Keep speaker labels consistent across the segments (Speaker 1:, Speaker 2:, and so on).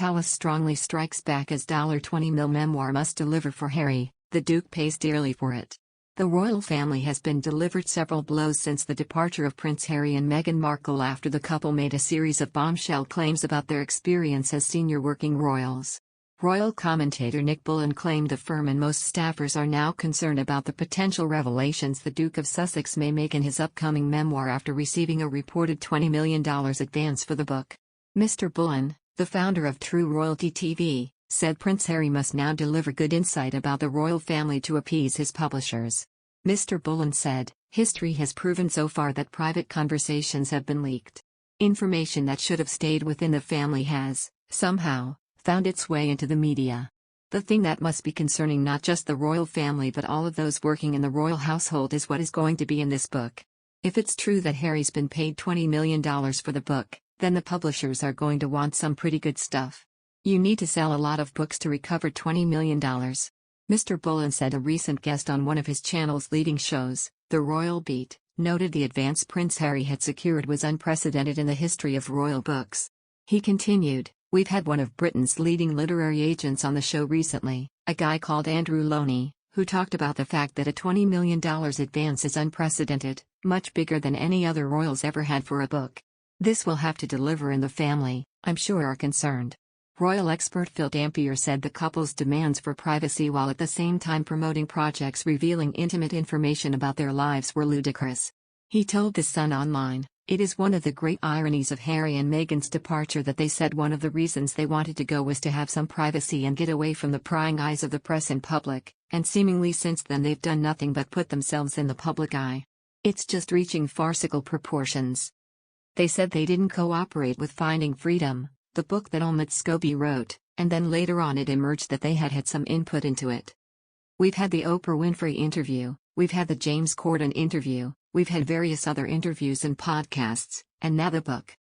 Speaker 1: palace strongly strikes back as $20mil memoir must deliver for Harry, the Duke pays dearly for it. The royal family has been delivered several blows since the departure of Prince Harry and Meghan Markle after the couple made a series of bombshell claims about their experience as senior working royals. Royal commentator Nick Bullen claimed the firm and most staffers are now concerned about the potential revelations the Duke of Sussex may make in his upcoming memoir after receiving a reported $20 million advance for the book. Mr. Bullen, the founder of True Royalty TV, said Prince Harry must now deliver good insight about the royal family to appease his publishers. Mr. Bullen said, "History has proven so far that private conversations have been leaked. Information that should have stayed within the family has, somehow, found its way into the media. The thing that must be concerning not just the royal family but all of those working in the royal household is what is going to be in this book. If it's true that Harry's been paid $20 million for the book, then the publishers are going to want some pretty good stuff. You need to sell a lot of books to recover $20 million. Mr. Bullen said a recent guest on one of his channel's leading shows, The Royal Beat, noted the advance Prince Harry had secured was unprecedented in the history of royal books. He continued, "We've had one of Britain's leading literary agents on the show recently, a guy called Andrew Loney, who talked about the fact that a $20 million advance is unprecedented, much bigger than any other royals ever had for a book. This will have to deliver and the family, I'm sure are concerned." Royal expert Phil Dampier said the couple's demands for privacy while at the same time promoting projects revealing intimate information about their lives were ludicrous. He told The Sun Online, "It is one of the great ironies of Harry and Meghan's departure that they said one of the reasons they wanted to go was to have some privacy and get away from the prying eyes of the press and public, and seemingly since then they've done nothing but put themselves in the public eye. It's just reaching farcical proportions." They said they didn't cooperate with Finding Freedom, the book that Omid Scobie wrote, and then later on it emerged that they had had some input into it. "We've had the Oprah Winfrey interview, we've had the James Corden interview, we've had various other interviews and podcasts, and now the book.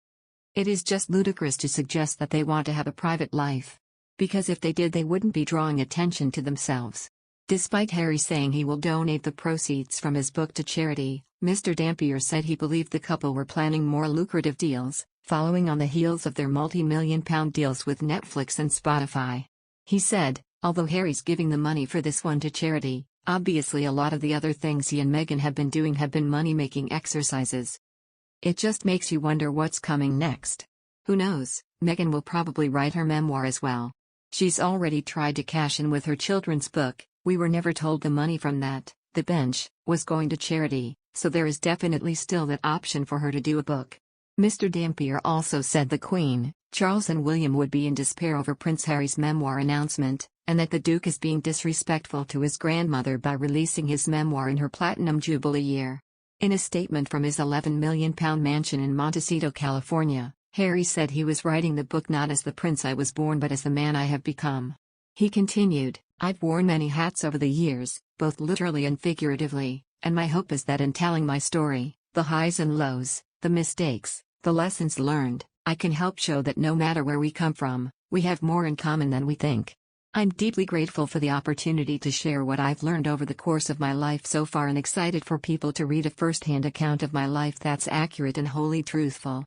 Speaker 1: It is just ludicrous to suggest that they want to have a private life. Because if they did they wouldn't be drawing attention to themselves." Despite Harry saying he will donate the proceeds from his book to charity, Mr. Dampier said he believed the couple were planning more lucrative deals, following on the heels of their multi-million-pound deals with Netflix and Spotify. He said, "Although Harry's giving the money for this one to charity, obviously a lot of the other things he and Meghan have been doing have been money-making exercises. It just makes you wonder what's coming next. Who knows, Meghan will probably write her memoir as well. She's already tried to cash in with her children's book. We were never told the money from that, The Bench, was going to charity, so there is definitely still that option for her to do a book." Mr. Dampier also said the Queen, Charles and William would be in despair over Prince Harry's memoir announcement, and that the Duke is being disrespectful to his grandmother by releasing his memoir in her Platinum Jubilee year. In a statement from his £11 million mansion in Montecito, California, Harry said he was writing the book not as the prince I was born but as the man I have become. He continued, "I've worn many hats over the years, both literally and figuratively, and my hope is that in telling my story, the highs and lows, the mistakes, the lessons learned, I can help show that no matter where we come from, we have more in common than we think. I'm deeply grateful for the opportunity to share what I've learned over the course of my life so far and excited for people to read a first-hand account of my life that's accurate and wholly truthful."